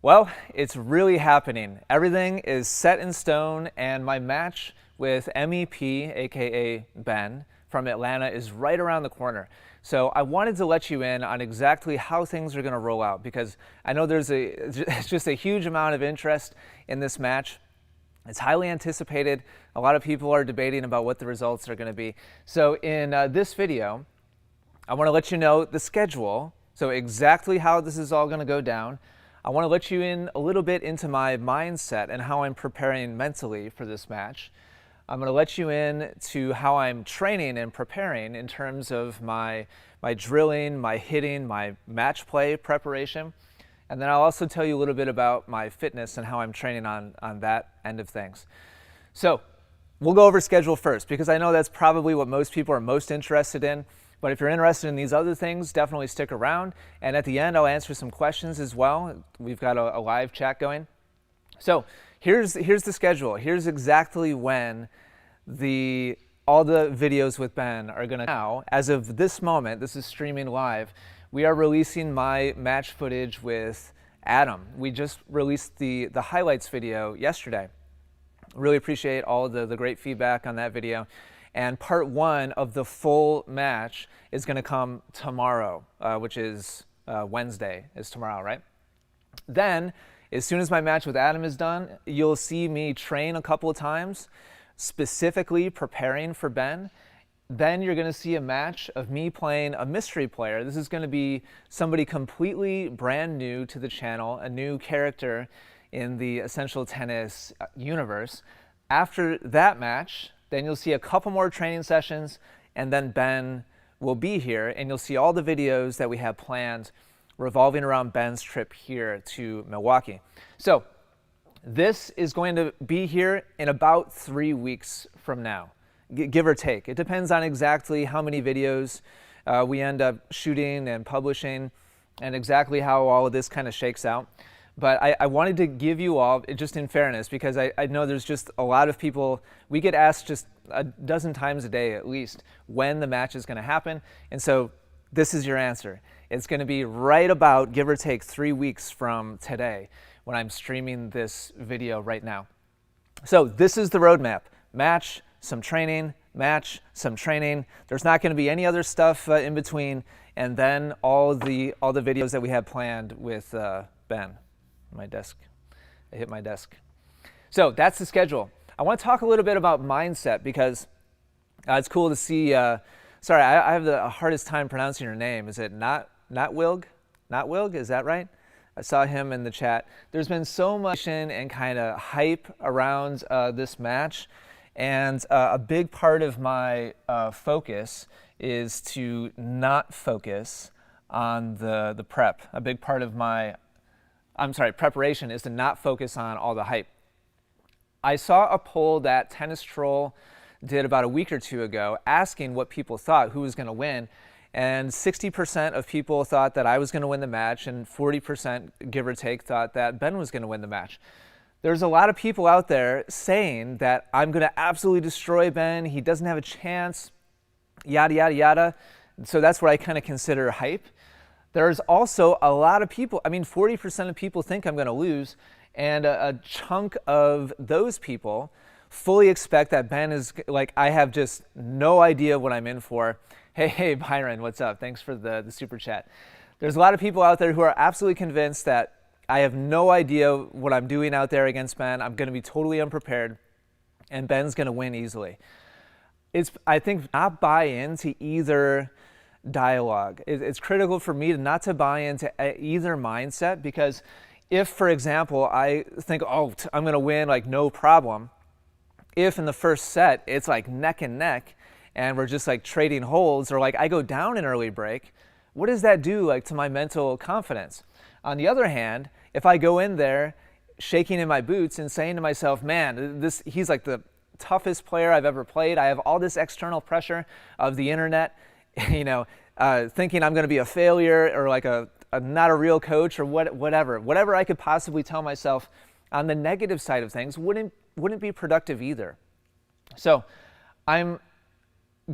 Well, it's really happening. Everything is set in stone, and my match with MEP, aka Ben, from Atlanta is right around the corner. So I wanted to let you in on exactly how things are going to roll out because I know there's just a huge amount of interest in this match. It's highly anticipated. A lot of people are debating about what the results are going to be. So in this video, I want to let you know the schedule, so exactly how this is all going to go down. I want to let you in a little bit into my mindset and how I'm preparing mentally for this match. I'm going to let you in to how I'm training and preparing in terms of my drilling, my hitting, my match play preparation. And then I'll also tell you a little bit about my fitness and how I'm training on that end of things. So we'll go over schedule first because I know that's probably what most people are most interested in. But if you're interested in these other things, definitely stick around. And at the end, I'll answer some questions as well. We've got a live chat going. So here's the schedule. Here's exactly when all the videos with Ben are going to. Now, as of this moment, this is streaming live, we are releasing my match footage with Adam. We just released the highlights video yesterday. Really appreciate all the great feedback on that video. And part one of the full match is going to come tomorrow, which is Wednesday is tomorrow, right? Then, as soon as my match with Adam is done, you'll see me train a couple of times, specifically preparing for Ben. Then you're going to see a match of me playing a mystery player. This is going to be somebody completely brand new to the channel, a new character in the Essential Tennis universe. After that match, then you'll see a couple more training sessions, and then Ben will be here, and you'll see all the videos that we have planned revolving around Ben's trip here to Milwaukee. So this is going to be here in about 3 weeks from now, give or take. It depends on exactly how many videos we end up shooting and publishing and exactly how all of this kind of shakes out. But I wanted to give you all, just in fairness, because I know there's just a lot of people, we get asked just a dozen times a day at least when the match is going to happen. And so this is your answer. It's going to be right about, give or take, 3 weeks from today when I'm streaming this video right now. So this is the roadmap. Match, some training, match, some training. There's not going to be any other stuff in between. And then all the videos that we have planned with Ben. My desk. I hit my desk. So that's the schedule. I want to talk a little bit about mindset because it's cool to see. Sorry, I have the hardest time pronouncing your name. Is it Notwilg? Notwilg, is that right? I saw him in the chat. There's been so much and kind of hype around this match, and a big part of my focus is to not focus on the prep. A big part of my preparation is to not focus on all the hype. I saw a poll that Tennis Troll did about a week or two ago asking what people thought, who was going to win, and 60% of people thought that I was going to win the match, and 40%, give or take, thought that Ben was going to win the match. There's a lot of people out there saying that I'm going to absolutely destroy Ben, he doesn't have a chance, yada, yada, yada. So that's what I kind of consider hype. There's also a lot of people, 40% of people think I'm going to lose, and a chunk of those people fully expect that Ben is, like, I have just no idea what I'm in for. Hey, Byron, what's up? Thanks for the super chat. There's a lot of people out there who are absolutely convinced that I have no idea what I'm doing out there against Ben. I'm going to be totally unprepared, and Ben's going to win easily. I think, not buy into either dialogue. It's critical for me not to buy into either mindset, because if, for example, I think, oh, I'm going to win, like, no problem, if in the first set it's like neck and neck and we're just like trading holds, or like I go down an early break, what does that do like to my mental confidence? On the other hand, if I go in there shaking in my boots and saying to myself, man, he's like the toughest player I've ever played, I have all this external pressure of the internet, thinking I'm going to be a failure or like not a real coach or whatever I could possibly tell myself on the negative side of things wouldn't be productive either. So I'm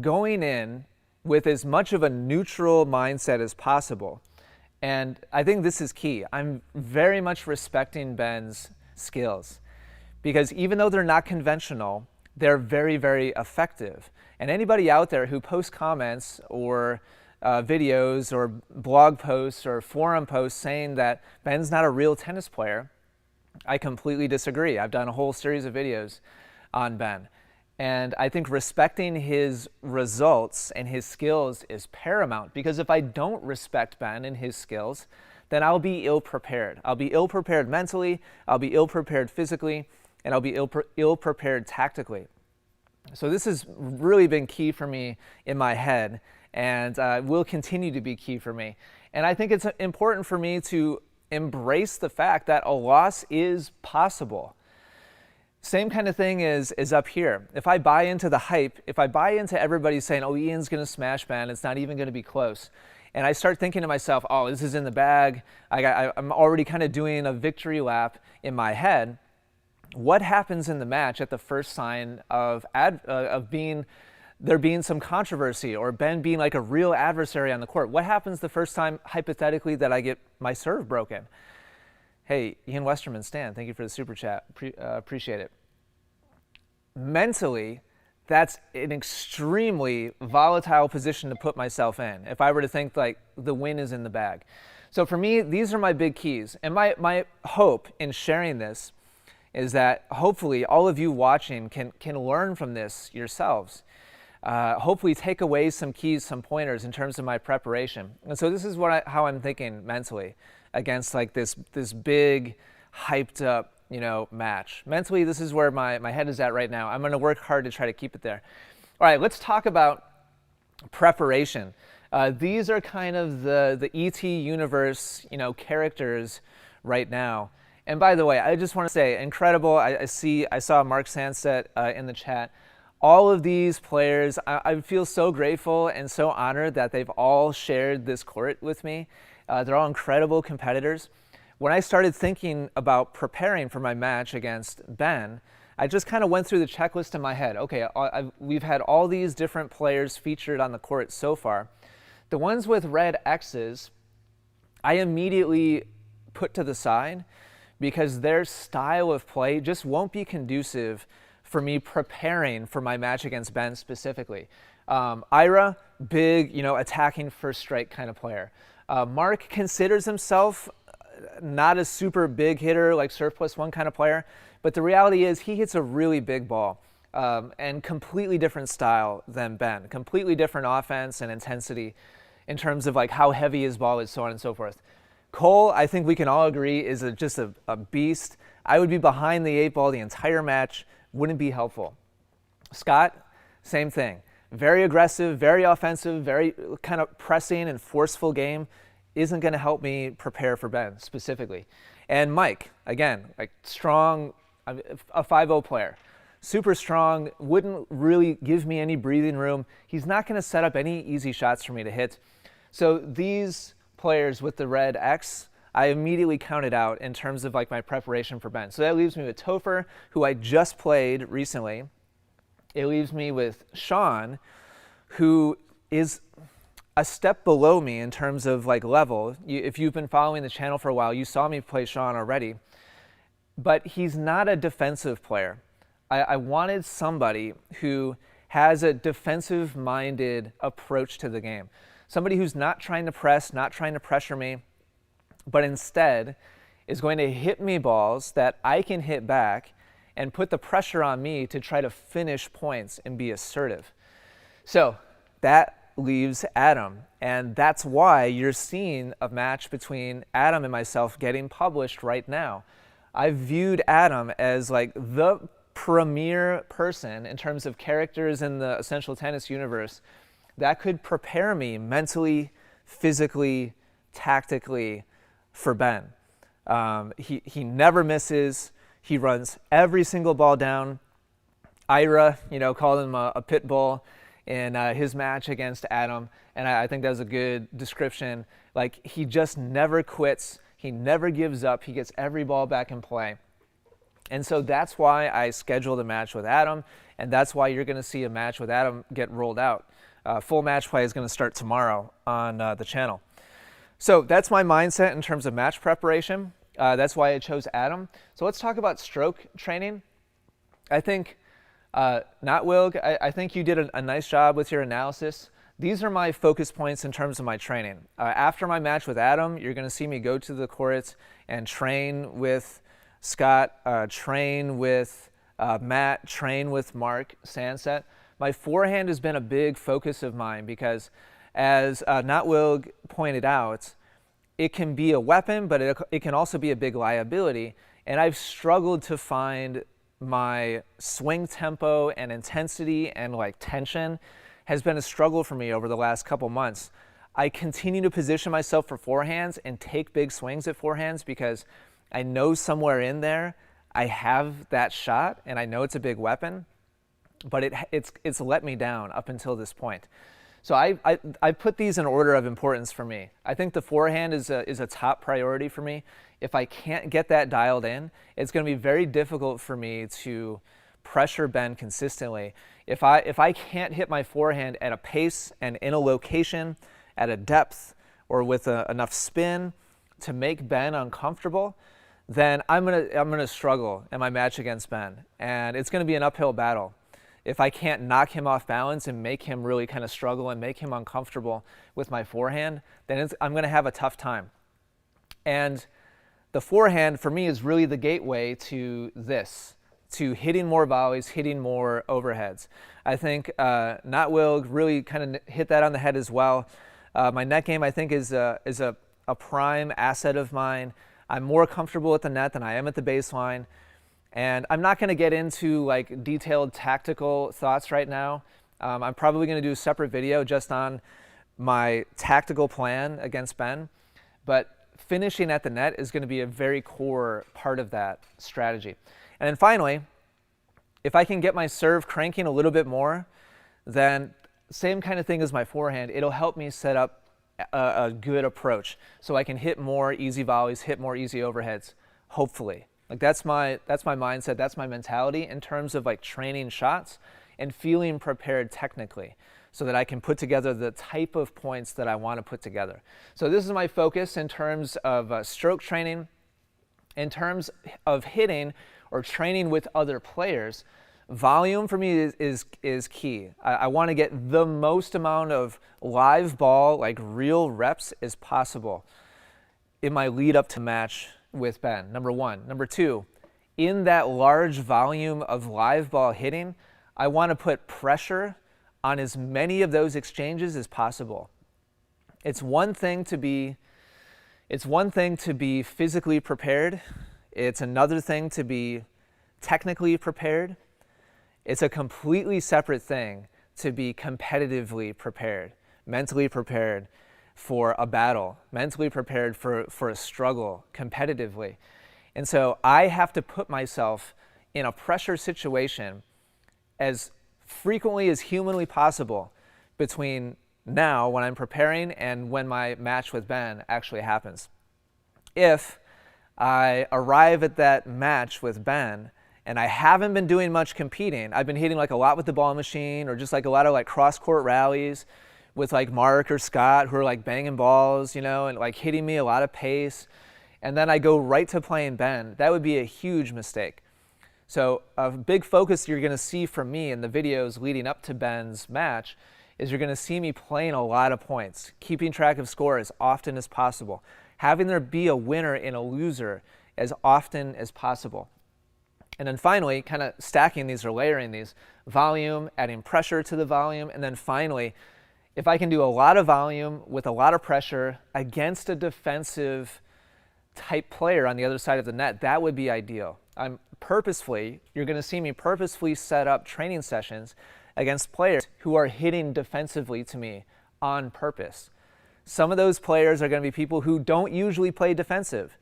going in with as much of a neutral mindset as possible. And I think this is key. I'm very much respecting Ben's skills because even though they're not conventional, they're very, very effective. And anybody out there who posts comments or videos or blog posts or forum posts saying that Ben's not a real tennis player, I completely disagree. I've done a whole series of videos on Ben. And I think respecting his results and his skills is paramount, because if I don't respect Ben and his skills, then I'll be ill-prepared. I'll be ill-prepared mentally, I'll be ill-prepared physically, and I'll be ill-prepared tactically. So this has really been key for me in my head, and will continue to be key for me. And I think it's important for me to embrace the fact that a loss is possible. Same kind of thing is up here. If I buy into the hype, if I buy into everybody saying, oh, Ian's going to smash Ben, it's not even going to be close, and I start thinking to myself, oh, this is in the bag, I'm already kind of doing a victory lap in my head, what happens in the match at the first sign of there being some controversy or Ben being like a real adversary on the court? What happens the first time, hypothetically, that I get my serve broken? Hey, Ian Westerman, Stan, thank you for the super chat. Appreciate it. Mentally, that's an extremely volatile position to put myself in if I were to think like the win is in the bag. So for me, these are my big keys. And my hope in sharing this is that hopefully all of you watching can learn from this yourselves. Hopefully take away some keys, some pointers in terms of my preparation. And so this is how I'm thinking mentally against like this big, hyped up, match. Mentally, this is where my head is at right now. I'm going to work hard to try to keep it there. All right, let's talk about preparation. These are kind of the ET universe, characters right now. And by the way, I just want to say, incredible. I saw Mark Sanset in the chat. All of these players, I feel so grateful and so honored that they've all shared this court with me. They're all incredible competitors. When I started thinking about preparing for my match against Ben, I just kind of went through the checklist in my head. Okay, we've had all these different players featured on the court so far. The ones with red X's, I immediately put to the side because their style of play just won't be conducive for me preparing for my match against Ben specifically. Ira, big, attacking first strike kind of player. Mark considers himself not a super big hitter, like serve plus one kind of player, but the reality is he hits a really big ball, and completely different style than Ben, completely different offense and intensity in terms of like how heavy his ball is, so on and so forth. Cole, I think we can all agree, is just a beast. I would be behind the eight ball the entire match, wouldn't be helpful. Scott, same thing. Very aggressive, very offensive, very kind of pressing and forceful game. Isn't going to help me prepare for Ben specifically. And Mike, again, like strong, a 5-0 player. Super strong, wouldn't really give me any breathing room. He's not going to set up any easy shots for me to hit. So these players with the red X, I immediately counted out in terms of like my preparation for Ben. So that leaves me with Topher, who I just played recently. It leaves me with Sean, who is a step below me in terms of like level. If you've been following the channel for a while, you saw me play Sean already. But he's not a defensive player. I wanted somebody who has a defensive-minded approach to the game. Somebody who's not trying to press, not trying to pressure me, but instead is going to hit me balls that I can hit back and put the pressure on me to try to finish points and be assertive. So that leaves Adam, and that's why you're seeing a match between Adam and myself getting published right now. I viewed Adam as like the premier person in terms of characters in the Essential Tennis universe that could prepare me mentally, physically, tactically for Ben. He never misses. He runs every single ball down. Ira, called him a pit bull in his match against Adam, and I think that was a good description. Like, he just never quits. He never gives up. He gets every ball back in play. And so that's why I scheduled a match with Adam, and that's why you're going to see a match with Adam get rolled out. Full match play is going to start tomorrow on the channel. So that's my mindset in terms of match preparation. That's why I chose Adam. So let's talk about stroke training. I think, not Wilg, I think you did a nice job with your analysis. These are my focus points in terms of my training. After my match with Adam, you're going to see me go to the court and train with Scott, train with Matt, train with Mark Sanset. My forehand has been a big focus of mine because, as Not Wilg pointed out, it can be a weapon, but it can also be a big liability. And I've struggled to find my swing tempo and intensity and like tension has been a struggle for me over the last couple months. I continue to position myself for forehands and take big swings at forehands because I know somewhere in there I have that shot and I know it's a big weapon, but it's let me down up until this point. So I put these in order of importance for me. I think the forehand is a top priority for me. If I can't get that dialed in, it's going to be very difficult for me to pressure Ben consistently. If I can't hit my forehand at a pace and in a location, at a depth, or with enough spin to make Ben uncomfortable, then I'm gonna struggle in my match against Ben, and it's going to be an uphill battle. If I can't knock him off balance and make him really kind of struggle and make him uncomfortable with my forehand, then I'm going to have a tough time. And the forehand for me is really the gateway to this, to hitting more volleys, hitting more overheads. I think Not Wilg really kind of hit that on the head as well. My net game, I think, is a prime asset of mine. I'm more comfortable at the net than I am at the baseline. And I'm not going to get into like detailed tactical thoughts right now. I'm probably going to do a separate video just on my tactical plan against Ben. But finishing at the net is going to be a very core part of that strategy. And then finally, if I can get my serve cranking a little bit more, then same kind of thing as my forehand, it'll help me set up a good approach so I can hit more easy volleys, hit more easy overheads, hopefully. Like that's my mindset, that's my mentality in terms of like training shots and feeling prepared technically so that I can put together the type of points that I want to put together. So this is my focus in terms of stroke training. In terms of hitting or training with other players, volume for me is key. I want to get the most amount of live ball, like real reps as possible in my lead up to match with Ben, number one. Number two, in that large volume of live ball hitting, I want to put pressure on as many of those exchanges as possible. It's one thing to be physically prepared. It's another thing to be technically prepared. It's a completely separate thing to be competitively prepared, mentally prepared for a battle, mentally prepared for a struggle competitively. And so I have to put myself in a pressure situation as frequently as humanly possible between now when I'm preparing and when my match with Ben actually happens. If I arrive at that match with Ben and I haven't been doing much competing, I've been hitting like a lot with the ball machine or just like a lot of like cross-court rallies with like Mark or Scott who are like banging balls, you know, and like hitting me a lot of pace, and then I go right to playing Ben, that would be a huge mistake. So a big focus you're going to see from me in the videos leading up to Ben's match is you're going to see me playing a lot of points, keeping track of score as often as possible, having there be a winner and a loser as often as possible. And then finally, kind of stacking these or layering these, volume, adding pressure to the volume, and then finally, if I can do a lot of volume with a lot of pressure against a defensive type player on the other side of the net, that would be ideal. You're going to see me purposefully set up training sessions against players who are hitting defensively to me on purpose. Some of those players are going to be people who don't usually play defensive,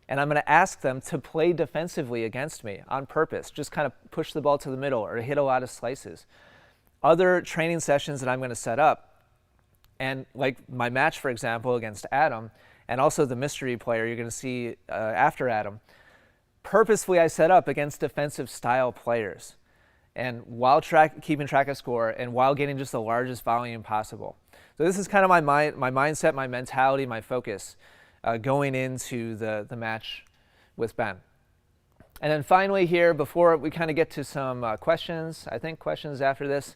and I'm going to ask them to play defensively against me on purpose, just kind of push the ball to the middle or hit a lot of slices. Other training sessions that I'm going to set up, and like my match, for example, against Adam, and also the mystery player you're going to see after Adam, purposefully I set up against defensive style players, and while keeping track of score and while getting just the largest volume possible. So this is kind of my mindset, my mentality, my focus going into the match with Ben. And then finally here, before we kind of get to some questions, I think questions after this,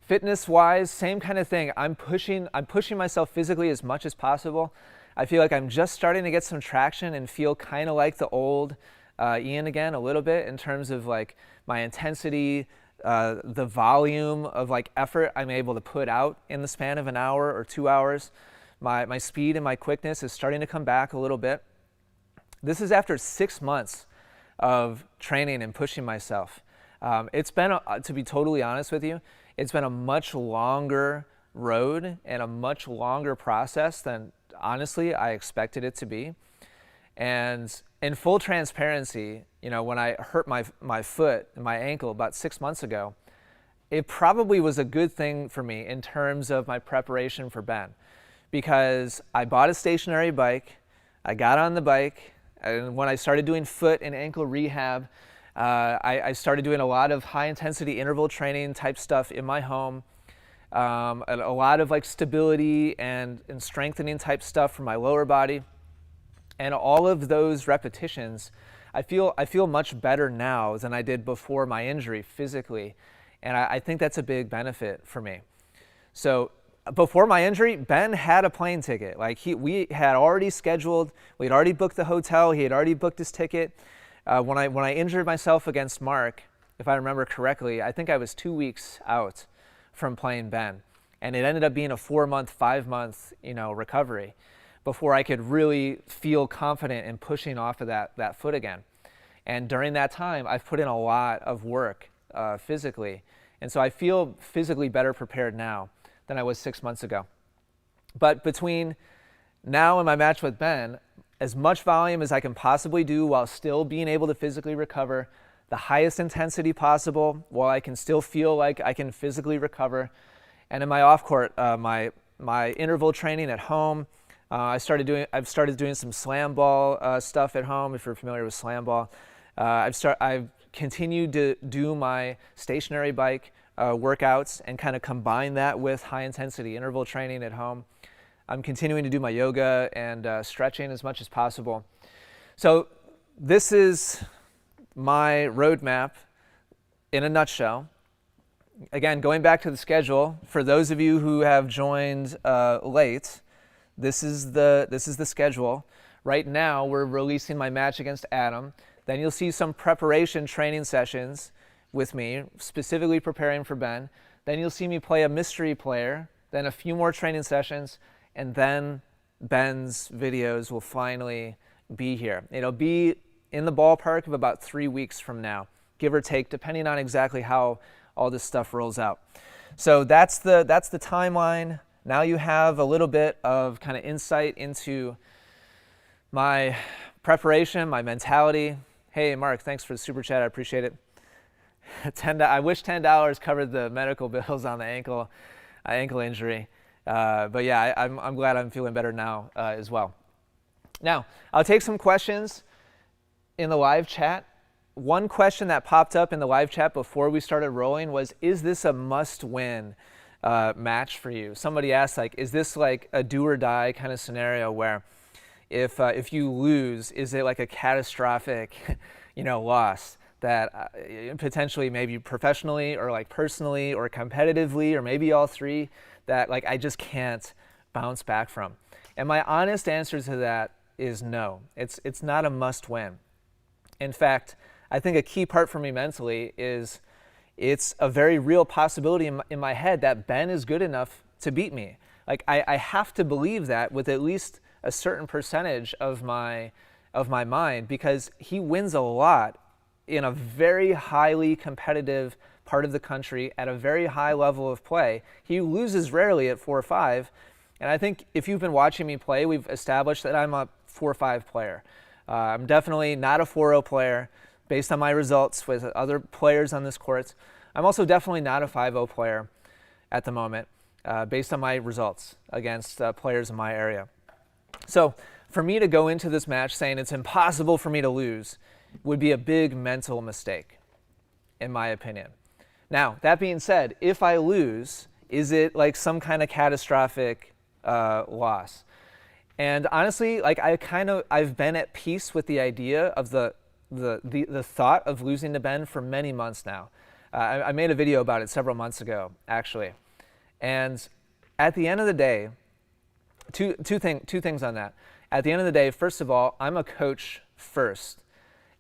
fitness-wise, same kind of thing. I'm pushing myself physically as much as possible. I feel like I'm just starting to get some traction and feel kind of like the old Ian again a little bit in terms of like my intensity, the volume of like effort I'm able to put out in the span of an hour or 2 hours. My speed and my quickness is starting to come back a little bit. This is after 6 months of training and pushing myself. It's been, to be totally honest with you, it's been a much longer road and a much longer process than honestly I expected it to be. And in full transparency, you know, when I hurt my foot and my ankle about 6 months ago, it probably was a good thing for me in terms of my preparation for Ben, because I bought a stationary bike, I got on the bike, and when I started doing foot and ankle rehab, I started doing a lot of high intensity interval training type stuff in my home, a lot of like stability and strengthening type stuff for my lower body. And all of those repetitions, I feel much better now than I did before my injury physically. And I think that's a big benefit for me. So before my injury, Ben had a plane ticket. Like we had already scheduled, we had already booked the hotel, he had already booked his ticket. When I injured myself against Mark, if I remember correctly, I think I was 2 weeks out from playing Ben. And it ended up being a 4-month, 5-month, recovery before I could really feel confident in pushing off of that foot again. And during that time, I've put in a lot of work physically. And so I feel physically better prepared now than I was 6 months ago. But between now and my match with Ben, as much volume as I can possibly do while still being able to physically recover, the highest intensity possible while I can still feel like I can physically recover. And in my off-court, my interval training at home, I've started doing some slam ball stuff at home, if you're familiar with slam ball. I've continued to do my stationary bike workouts and kind of combine that with high intensity interval training at home. I'm continuing to do my yoga and stretching as much as possible. So this is my roadmap in a nutshell. Again, going back to the schedule, for those of you who have joined late, this is the schedule. Right now, we're releasing my match against Adam. Then you'll see some preparation training sessions with me, specifically preparing for Ben. Then you'll see me play a mystery player, then a few more training sessions, and then Ben's videos will finally be here. It'll be in the ballpark of about 3 weeks from now, give or take, depending on exactly how all this stuff rolls out. So that's the timeline. Now you have a little bit of kind of insight into my preparation, my mentality. Hey, Mark, thanks for the super chat. I appreciate it. I wish $10 covered the medical bills on the ankle injury. But yeah, I'm glad I'm feeling better now as well. Now, I'll take some questions in the live chat. One question that popped up in the live chat before we started rolling was, is this a must-win match for you? Somebody asked, like, is this like a do-or-die kind of scenario where if you lose, is it like a catastrophic, loss that potentially maybe professionally or like personally or competitively or maybe all three, that like I just can't bounce back from? And my honest answer to that is no. It's not a must-win. In fact, I think a key part for me mentally is it's a very real possibility in my head that Ben is good enough to beat me. Like I have to believe that with at least a certain percentage of my mind, because he wins a lot in a very highly competitive part of the country at a very high level of play. He loses rarely at 4-5. And I think if you've been watching me play, we've established that I'm a 4-5 player. I'm definitely not a 4-0 player based on my results with other players on this court. I'm also definitely not a 5-0 player at the moment based on my results against players in my area. So for me to go into this match saying it's impossible for me to lose would be a big mental mistake, in my opinion. Now, that being said, if I lose, Is it like some kind of catastrophic loss? And honestly, like I've been at peace with the idea of the thought of losing to Ben for many months now. I made a video about it several months ago, actually. And at the end of the day, two things on that. At the end of the day, first of all, I'm a coach first,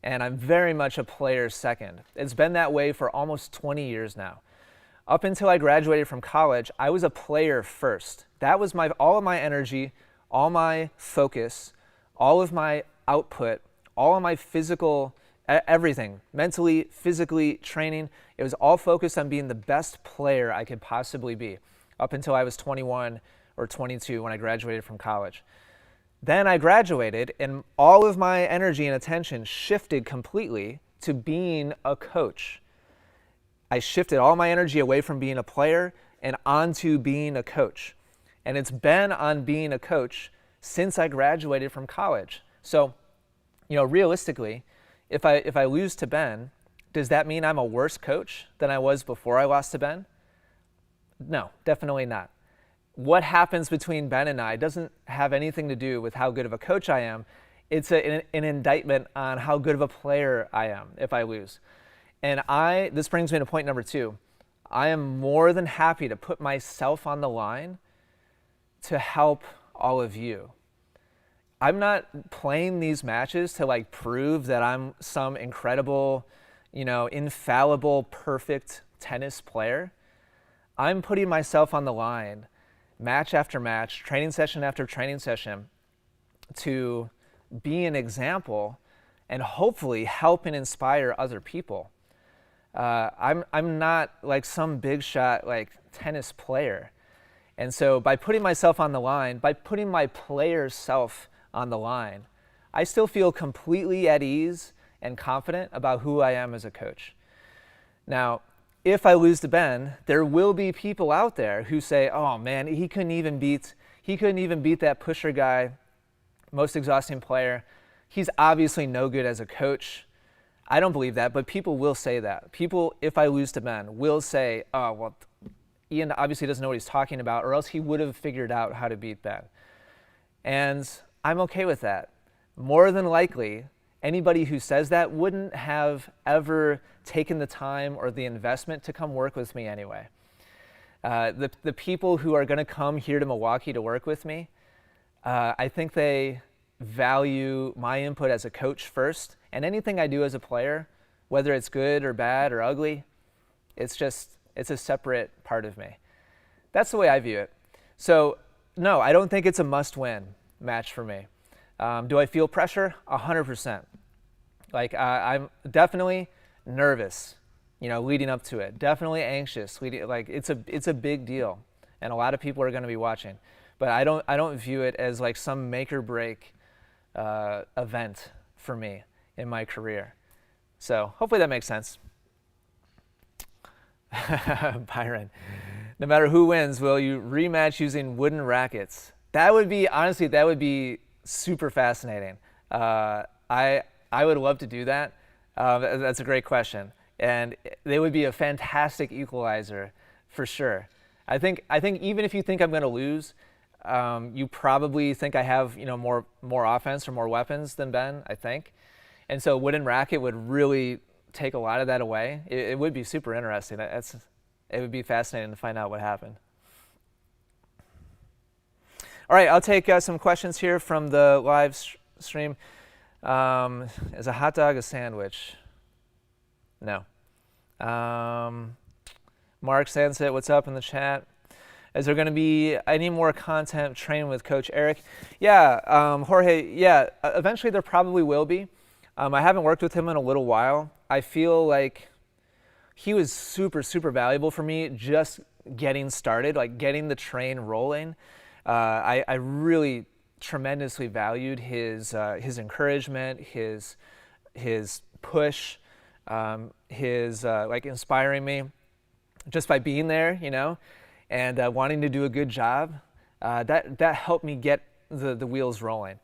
and I'm very much a player second. It's been that way for almost 20 years now. Up until I graduated from college, I was a player first. That was all of my energy, all my focus, all of my output, all of my physical, everything, mentally, physically, training. It was all focused on being the best player I could possibly be up until I was 21 or 22 when I graduated from college. Then I graduated and all of my energy and attention shifted completely to being a coach. I shifted all my energy away from being a player and onto being a coach. And it's been on being a coach since I graduated from college. So, realistically, if I lose to Ben, does that mean I'm a worse coach than I was before I lost to Ben? No, definitely not. What happens between Ben and I doesn't have anything to do with how good of a coach I am. It's an indictment on how good of a player I am if I lose. And this brings me to point number 2. I am more than happy to put myself on the line to help all of you. I'm not playing these matches to prove that I'm some incredible, infallible, perfect tennis player. I'm putting myself on the line match after match, training session after training session to be an example and hopefully help and inspire other people. I'm not like some big shot tennis player. And so by putting myself on the line, by putting my player self on the line, I still feel completely at ease and confident about who I am as a coach. Now, if I lose to Ben, there will be people out there who say, "Oh man, he couldn't even beat that pusher guy, most exhausting player. He's obviously no good as a coach." I don't believe that, but people will say that. People, if I lose to Ben, will say, "Oh, well, Ian obviously doesn't know what he's talking about, or else he would have figured out how to beat Ben." And I'm okay with that. More than likely, anybody who says that wouldn't have ever taken the time or the investment to come work with me anyway. The people who are going to come here to Milwaukee to work with me, I think they value my input as a coach first, and anything I do as a player, whether it's good or bad or ugly, it's a separate part of me. That's the way I view it. So no, I don't think it's a must-win match for me. Do I feel pressure? 100%. I'm definitely nervous, leading up to it. Definitely anxious. It's a big deal, and a lot of people are going to be watching. But I don't view it as some make or break event for me in my career. So hopefully that makes sense. Byron, no matter who wins, will you rematch using wooden rackets? That would be super fascinating. I would love to do that. That's a great question, and they would be a fantastic equalizer for sure. I think even if you think I'm going to lose, you probably think I have more offense or more weapons than Ben, I think, and so wooden racket would really take a lot of that away. It would be super interesting. It would be fascinating to find out what happened. All right, I'll take some questions here from the live stream. Is a hot dog a sandwich? No. Mark Sansit, what's up in the chat? Is there going to be any more content training with Coach Eric? Yeah, Jorge, yeah, eventually there probably will be. I haven't worked with him in a little while. I feel like he was super, super valuable for me just getting started, getting the train rolling. I really tremendously valued his encouragement, his push, his inspiring me just by being there, and wanting to do a good job. That helped me get the wheels rolling.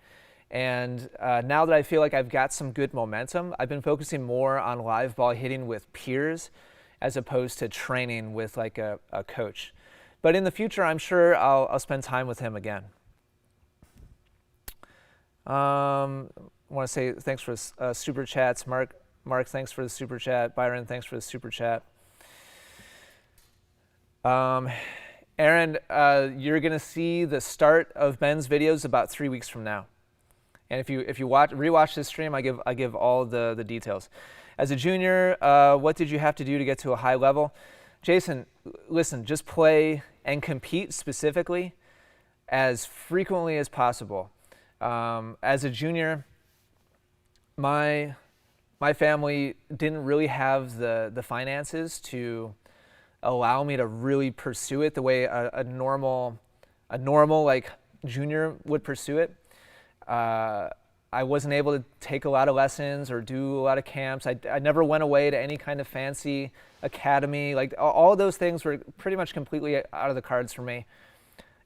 And now that I feel like I've got some good momentum, I've been focusing more on live ball hitting with peers as opposed to training with a coach. But in the future, I'm sure I'll spend time with him again. I want to say thanks for super chats. Mark, thanks for the super chat. Byron, thanks for the super chat. Aaron, you're gonna see the start of Ben's videos about 3 weeks from now. And if you rewatch this stream, I give all the details. As a junior, what did you have to do to get to a high level? Jason, listen, just play and compete specifically as frequently as possible. As a junior, my family didn't really have the finances to allow me to really pursue it the way a normal like junior would pursue it. I wasn't able to take a lot of lessons or do a lot of camps. I never went away to any kind of fancy academy. Like all those things were pretty much completely out of the cards for me.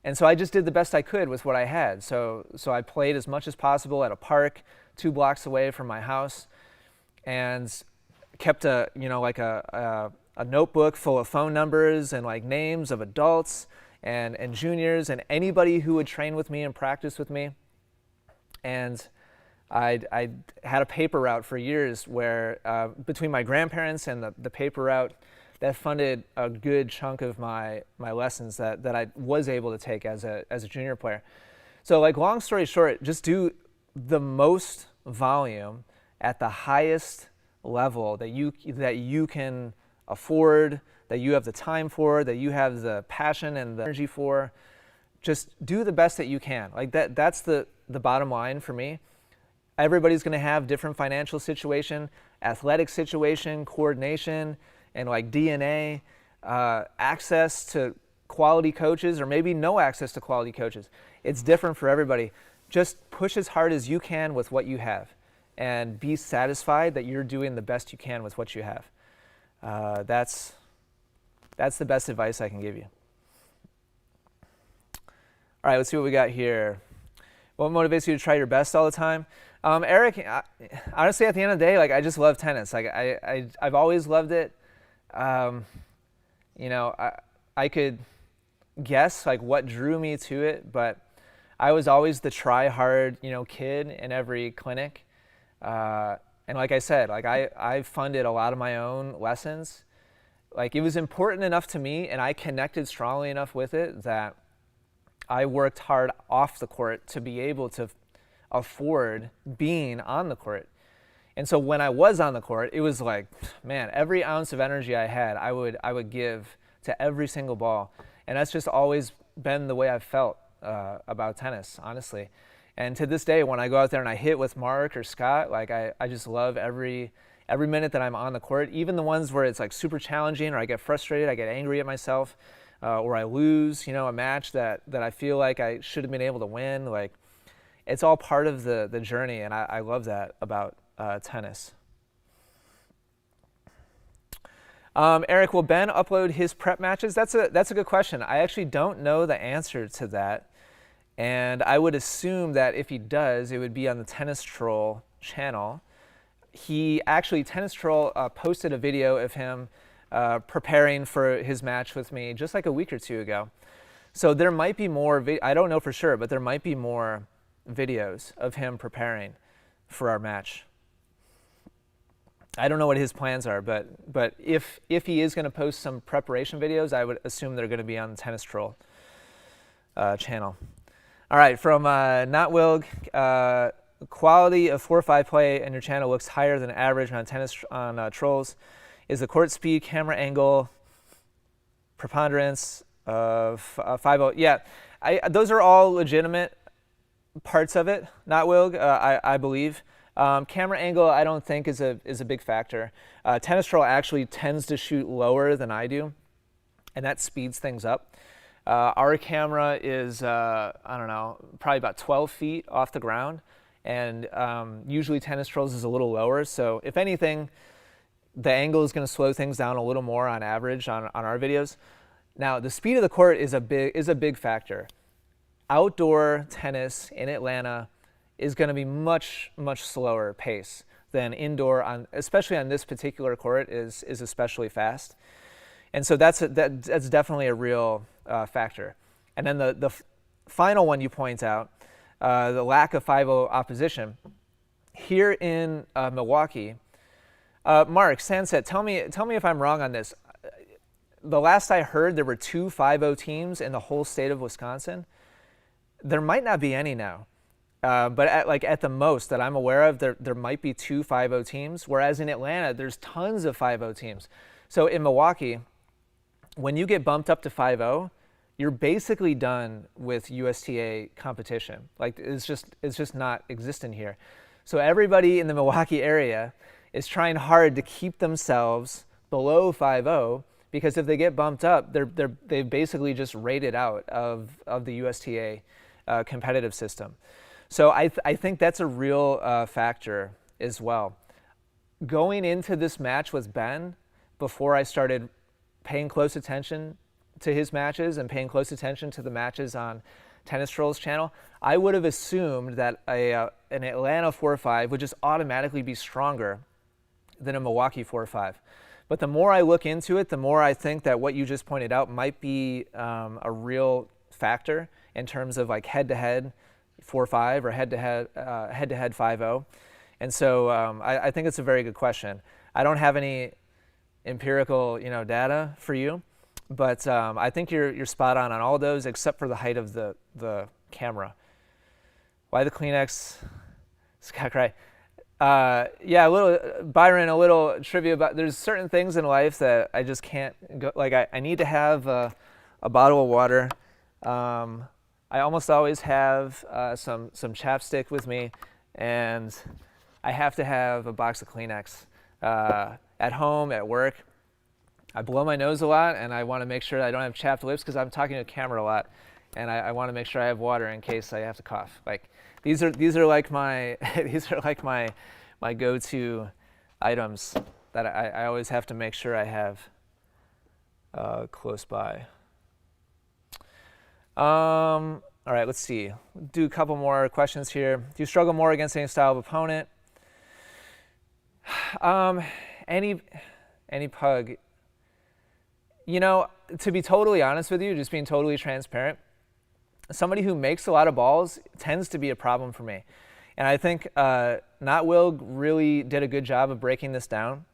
And so I just did the best I could with what I had. So I played as much as possible at a park 2 blocks away from my house, and kept a notebook full of phone numbers and like names of adults and juniors and anybody who would train with me and practice with me. And I had a paper route for years where between my grandparents and the paper route, that funded a good chunk of my lessons that I was able to take as a junior player. So like, long story short, just do the most volume at the highest level that you can afford, that you have the time for, that you have the passion and the energy for. Just do the best that you can. Like that's the bottom line for me. Everybody's going to have different financial situation, athletic situation, coordination, and like DNA, access to quality coaches, or maybe no access to quality coaches. It's different for everybody. Just push as hard as you can with what you have, and be satisfied that you're doing the best you can with what you have. That's the best advice I can give you. All right, let's see what we got here. What motivates you to try your best all the time? Eric, honestly, at the end of the day, like, I just love tennis. Like I've always loved it. I could guess like what drew me to it, but I was always the try hard, kid in every clinic. And like I said, like I funded a lot of my own lessons. Like, it was important enough to me, and I connected strongly enough with it that I worked hard off the court to be able to afford being on the court. And so when I was on the court, it was like, man, every ounce of energy I had, I would give to every single ball. And that's just always been the way I've felt about tennis, honestly. And to this day, when I go out there and I hit with Mark or Scott, like I just love every minute that I'm on the court, even the ones where it's like super challenging, or I get frustrated, I get angry at myself, or I lose, a match that I feel like I should have been able to win. Like, it's all part of the journey, and I love that about tennis. Eric, will Ben upload his prep matches? That's a good question. I actually don't know the answer to that, and I would assume that if he does, it would be on the Tennis Troll channel. Tennis Troll posted a video of him preparing for his match with me just like a week or two ago. So there might be more, I don't know for sure, but there might be more videos of him preparing for our match. I don't know what his plans are, but if he is going to post some preparation videos, I would assume they're going to be on the Tennis Troll channel. All right, from Not Wilg, quality of 4-5 play in your channel looks higher than average on Trolls. Is the court speed, camera angle, preponderance of 5-0? Yeah, those are all legitimate parts of it, Not Wilg, I believe. Camera angle, I don't think is a big factor. Tennis Troll actually tends to shoot lower than I do, and that speeds things up. Our camera is, probably about 12 feet off the ground, and usually Tennis Troll's is a little lower. So if anything, the angle is going to slow things down a little more on average on our videos. Now, the speed of the court is a big factor. Outdoor tennis in Atlanta is going to be much slower pace than indoor, especially on this particular court is especially fast. And so that's definitely a real factor. And then the final one you point out, the lack of 5-0 opposition. Here in Milwaukee, Mark, Sanset, tell me if I'm wrong on this. The last I heard, there were 2 5-0 teams in the whole state of Wisconsin. There might not be any now, but at the most that I'm aware of, there might be 2 5-0 teams, whereas in Atlanta, there's tons of 5-0 teams. So in Milwaukee, when you get bumped up to 5-0, you're basically done with USTA competition. Like it's just not existent here. So everybody in the Milwaukee area is trying hard to keep themselves below 5-0, because if they get bumped up, they basically just rated out of the USTA competitive system. So I think that's a real factor as well. Going into this match with Ben, before I started paying close attention to his matches and paying close attention to the matches on Tennis Trolls channel, I would have assumed that an Atlanta 4-5 would just automatically be stronger than a Milwaukee 4-5. But the more I look into it, the more I think that what you just pointed out might be a real factor in terms of like head-to-head 4-5 or head-to-head 5-0. And so I think it's a very good question. I don't have any empirical data for you, but I think you're spot on all those except for the height of the camera. Why the Kleenex? Scott Cry. Yeah, Byron, a little trivia about, there's certain things in life that I just can't go, like I need to have a bottle of water. I almost always have some chapstick with me, and I have to have a box of Kleenex at home, at work. I blow my nose a lot, and I want to make sure that I don't have chapped lips because I'm talking to the camera a lot, and I want to make sure I have water in case I have to cough. Like these are like my my go-to items that I always have to make sure I have close by. All right, let's see. Do a couple more questions here. Do you struggle more against any style of opponent? Any pug. To be totally honest with you, just being totally transparent, somebody who makes a lot of balls tends to be a problem for me. And I think Not Will really did a good job of breaking this down.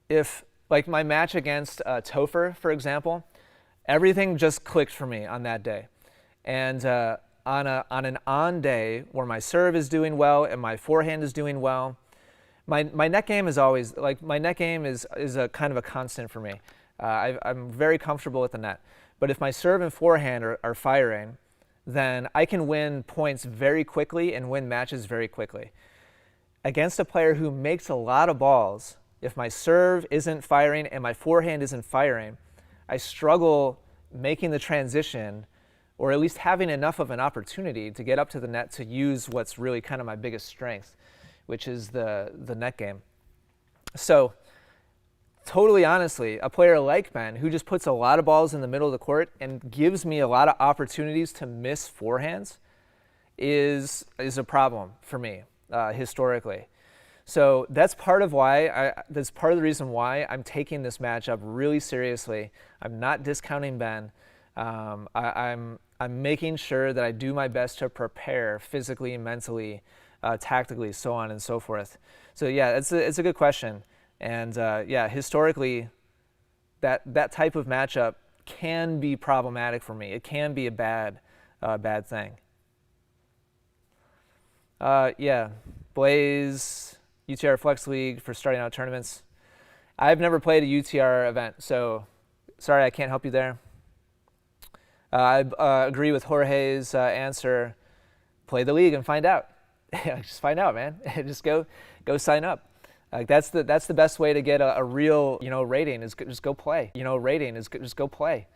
If, like my match against Topher, for example, everything just clicked for me on that day. And on an on day where my serve is doing well and my forehand is doing well, my net game is always, like my net game is a kind of a constant for me. I'm very comfortable with the net. But if my serve and forehand are firing, then I can win points very quickly and win matches very quickly. Against a player who makes a lot of balls, if my serve isn't firing and my forehand isn't firing, I struggle making the transition, or at least having enough of an opportunity to get up to the net to use what's really kind of my biggest strength, which is the net game. So totally honestly, a player like Ben, who just puts a lot of balls in the middle of the court and gives me a lot of opportunities to miss forehands, is a problem for me historically. So that's part of why that's part of the reason why I'm taking this matchup really seriously. I'm not discounting Ben. I'm making sure that I do my best to prepare physically, mentally, tactically, so on and so forth. So yeah, it's a good question. And yeah, historically, that type of matchup can be problematic for me. It can be a bad thing. Yeah, Blaze, UTR Flex League for starting out tournaments. I've never played a UTR event, so sorry I can't help you there. I agree with Jorge's answer. Play the league and find out. Just find out, man. Just go sign up. Like that's the best way to get a real rating is just go play. Rating is just go play.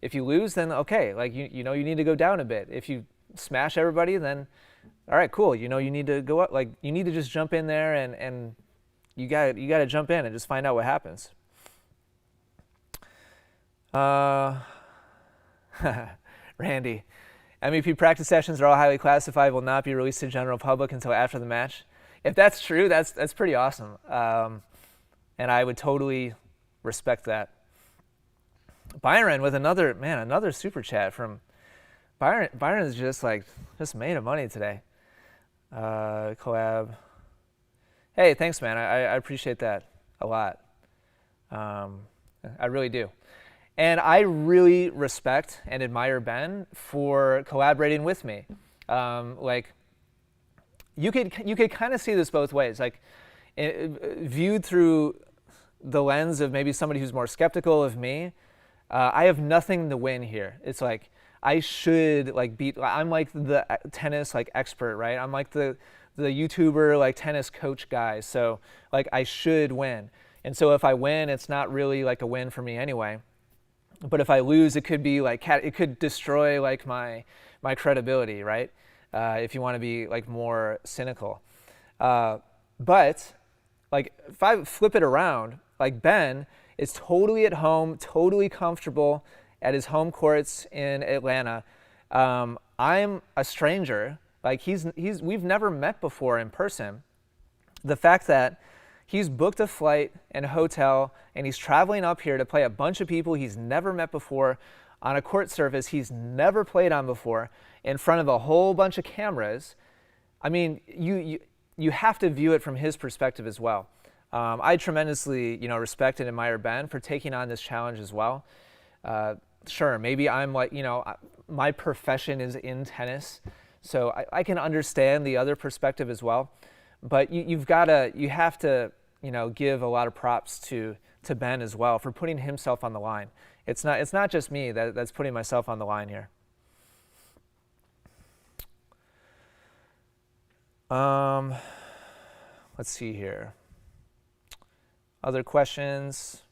If you lose, then okay, like you need to go down a bit. If you smash everybody, then all right, cool. You need to go up. Like you need to just jump in there and you got to jump in and just find out what happens. Randy, MEP practice sessions are all highly classified, will not be released to the general public until after the match. If that's true, that's pretty awesome. And I would totally respect that. Byron with another super chat from Byron. Byron's just made of money today. Collab. Hey, thanks, man. I appreciate that a lot. I really do. And I really respect and admire Ben for collaborating with me. You could kind of see this both ways. Viewed through the lens of maybe somebody who's more skeptical of me, I have nothing to win here. It's like I should beat. I'm like the tennis expert, right? I'm like the YouTuber tennis coach guy. So I should win. And so if I win, it's not really a win for me anyway. But if I lose, it could be it could destroy my credibility, right? If you want to be more cynical. But if I flip it around, Ben is totally at home, totally comfortable at his home courts in Atlanta. I'm a stranger. We've never met before in person. The fact that he's booked a flight and a hotel, and he's traveling up here to play a bunch of people he's never met before on a court surface he's never played on before in front of a whole bunch of cameras. I mean, you have to view it from his perspective as well. I tremendously, respect and admire Ben for taking on this challenge as well. Sure, maybe I'm my profession is in tennis, so I can understand the other perspective as well. But you have to, give a lot of props to Ben as well for putting himself on the line. It's not just me that's putting myself on the line here. Let's see here. Other questions?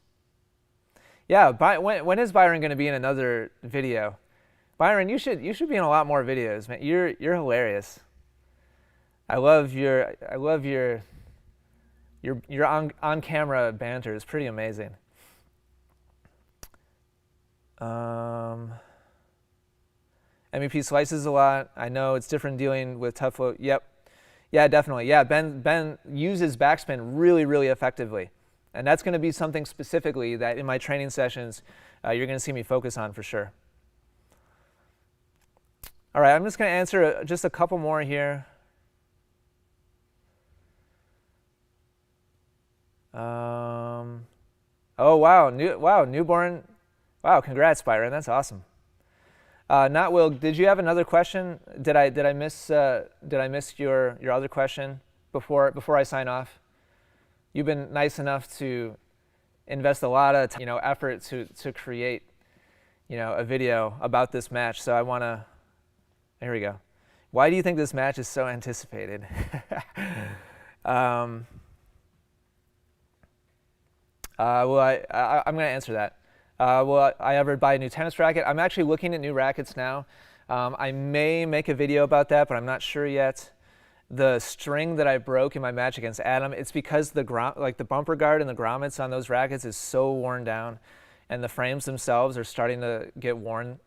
Yeah, when is Byron going to be in another video? Byron, you should be in a lot more videos, man. You're hilarious. I love your on camera banter. It's pretty amazing. MEP slices a lot. I know it's different dealing with tough flow. Yep. Yeah, definitely. Yeah, Ben uses backspin really, really effectively. And that's going to be something specifically that in my training sessions you're going to see me focus on for sure. All right, I'm just going to answer just a couple more here. Oh wow, newborn. Wow, congrats, Byron. That's awesome. Not Will. Did you have another question? Did I miss your other question before I sign off? You've been nice enough to invest a lot of effort to create a video about this match. So I want to. Here we go. Why do you think this match is so anticipated? Well, I'm going to answer that. Will I ever buy a new tennis racket? I'm actually looking at new rackets now. I may make a video about that, but I'm not sure yet. The string that I broke in my match against Adam, it's because the bumper guard and the grommets on those rackets is so worn down, and the frames themselves are starting to get worn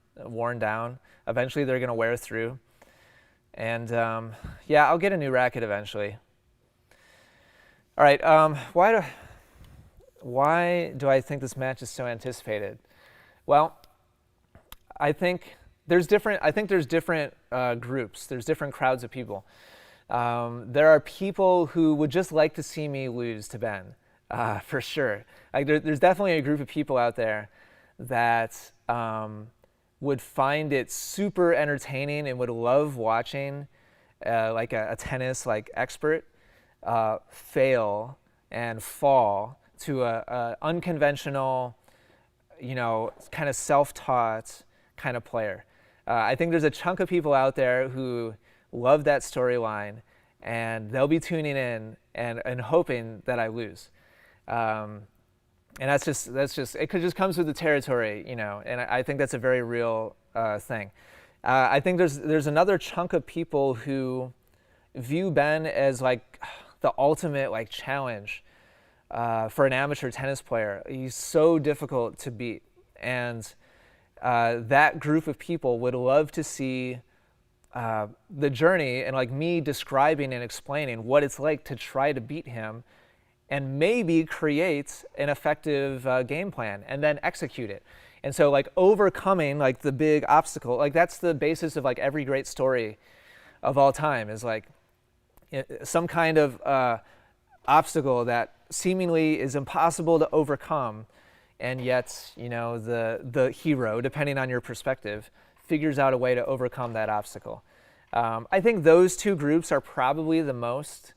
down. Eventually, they're going to wear through. And yeah, I'll get a new racket eventually. All right. Why do I think this match is so anticipated? Well, I think there's different groups. There's different crowds of people. There are people who would just like to see me lose to Ben, for sure. There's definitely a group of people out there that would find it super entertaining and would love watching a tennis expert fail and fall to a unconventional, kind of self-taught kind of player. I think there's a chunk of people out there who love that storyline, and they'll be tuning in and hoping that I lose. And that's just it just comes with the territory, and I think that's a very real thing. I think there's another chunk of people who view Ben as the ultimate challenge for an amateur tennis player. He's so difficult to beat, and that group of people would love to see the journey and me describing and explaining what it's like to try to beat him and maybe create an effective game plan and then execute it. And so like overcoming like the big obstacle, like that's the basis of like every great story of all time, is like some kind of obstacle that seemingly is impossible to overcome, and yet, you know, the hero, depending on your perspective, figures out a way to overcome that obstacle. I think those two groups are probably the most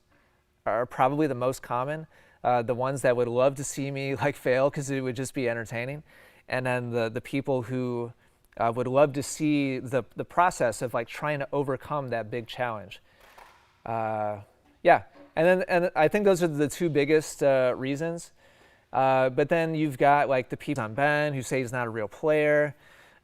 common. The ones that would love to see me like fail because it would just be entertaining, and then the people who would love to see the process of like trying to overcome that big challenge. Yeah, and I think those are the two biggest reasons. But then you've got like the people on Ben who say he's not a real player,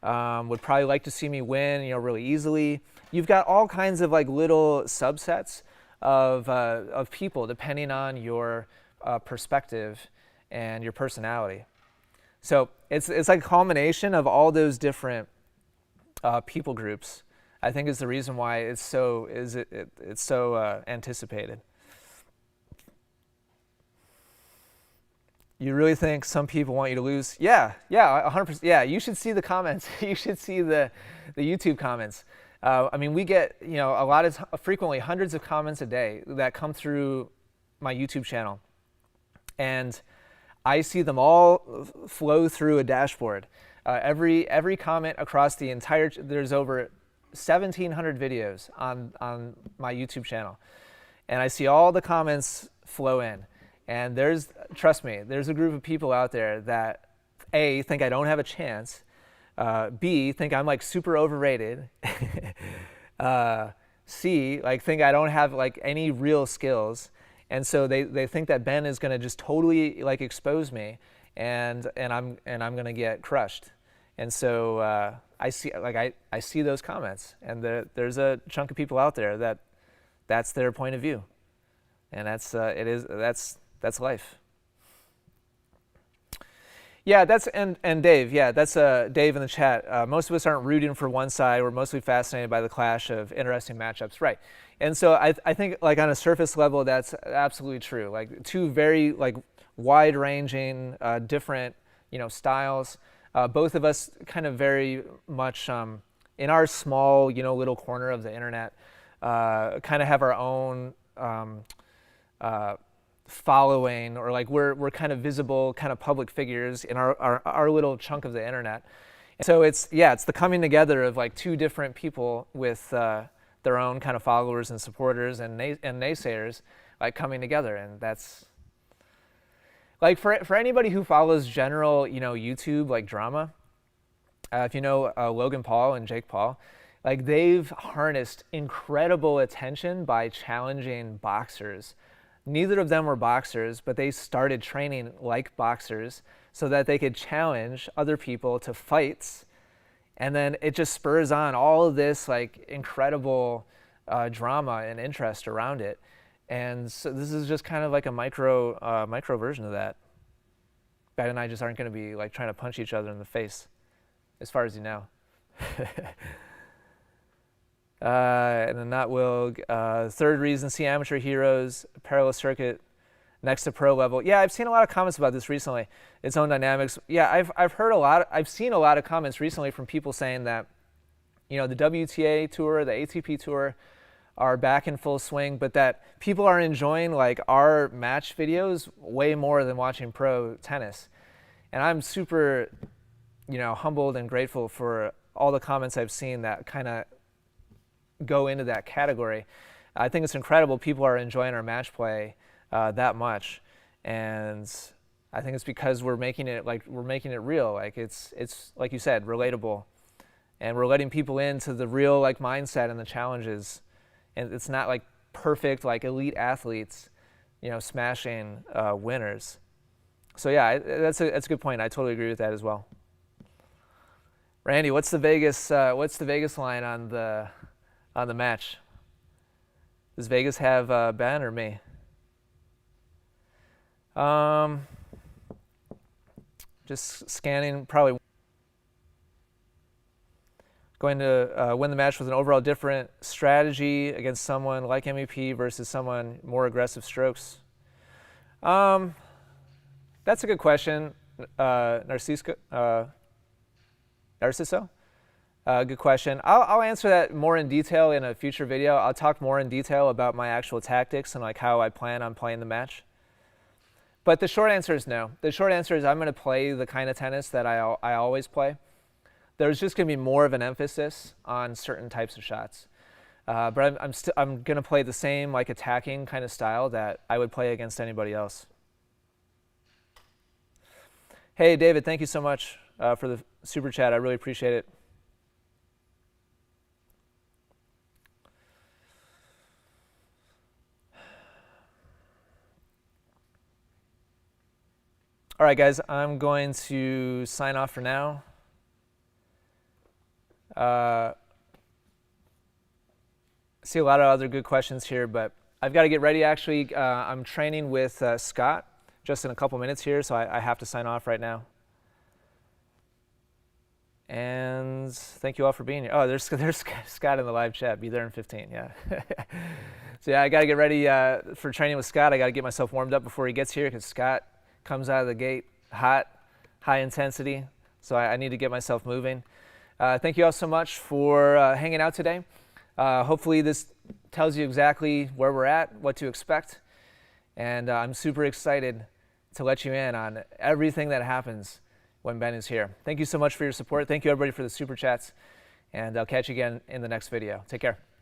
would probably like to see me win, you know, really easily. You've got all kinds of like little subsets of people depending on your perspective and your personality. So it's like a culmination of all those different people groups, I think, is the reason why it's so anticipated. You really think some people want you to lose? Yeah, 100%. Yeah, you should see the comments. You should see the YouTube comments. I mean, we get, you know, frequently hundreds of comments a day that come through my YouTube channel, and I see them all flow through a dashboard. Every comment across the entire, there's over 1,700 videos on my YouTube channel, and I see all the comments flow in. And trust me, there's a group of people out there that A, think I don't have a chance, B, think I'm like super overrated, C, like think I don't have like any real skills, and so they think that Ben is going to just totally like expose me, and I'm going to get crushed. And so I see those comments, and there's a chunk of people out there that's their point of view, and that's life. Yeah, and Dave. Yeah, that's Dave in the chat. Most of us aren't rooting for one side. We're mostly fascinated by the clash of interesting matchups, right? And so I think like on a surface level, that's absolutely true. Like two very like wide-ranging, different, you know, styles. Both of us kind of very much in our small, you know, little corner of the internet, kind of have our own following, or like we're kind of visible, kind of public figures in our little chunk of the internet. And so it's the coming together of like two different people with their own kind of followers and supporters and naysayers, like coming together. And that's like for anybody who follows general, you know, YouTube like drama, if you know Logan Paul and Jake Paul, like they've harnessed incredible attention by challenging boxers. Neither of them were boxers, but they started training like boxers so that they could challenge other people to fights. And then it just spurs on all of this like incredible drama and interest around it. And so this is just kind of like a micro version of that. Ben and I just aren't going to be like trying to punch each other in the face, as far as you know. And then that will, third reason, see amateur heroes, parallel circuit next to pro level. Yeah, I've seen a lot of comments about this recently, its own dynamics. Yeah, I've seen a lot of comments recently from people saying that, you know, the WTA tour, the ATP tour are back in full swing, but that people are enjoying like our match videos way more than watching pro tennis. And I'm super, you know, humbled and grateful for all the comments I've seen that kind of go into that category. I think it's incredible people are enjoying our match play that much, and I think it's because we're making it real. Like it's like you said, relatable, and we're letting people into the real like mindset and the challenges, and it's not like perfect like elite athletes, you know, smashing winners. So yeah, that's a good point. I totally agree with that as well. Randy, what's the Vegas line on the match? Does Vegas have Ben or me? Just scanning, probably going to win the match with an overall different strategy against someone like MEP versus someone more aggressive strokes. That's a good question, Narciso. Good question. I'll answer that more in detail in a future video. I'll talk more in detail about my actual tactics and like how I plan on playing the match. But the short answer is no. The short answer is I'm going to play the kind of tennis that I always play. There's just going to be more of an emphasis on certain types of shots. But I'm going to play the same like attacking kind of style that I would play against anybody else. Hey, David, thank you so much for the super chat. I really appreciate it. All right, guys, I'm going to sign off for now. See a lot of other good questions here, but I've got to get ready. Actually, I'm training with Scott just in a couple minutes here, so I have to sign off right now. And thank you all for being here. Oh, there's Scott in the live chat. Be there in 15. Yeah. So yeah, I got to get ready for training with Scott. I got to get myself warmed up before he gets here because Scott comes out of the gate hot, high intensity. So I need to get myself moving. Thank you all so much for hanging out today. Hopefully this tells you exactly where we're at, what to expect. And I'm super excited to let you in on everything that happens when Ben is here. Thank you so much for your support. Thank you everybody for the super chats. And I'll catch you again in the next video. Take care.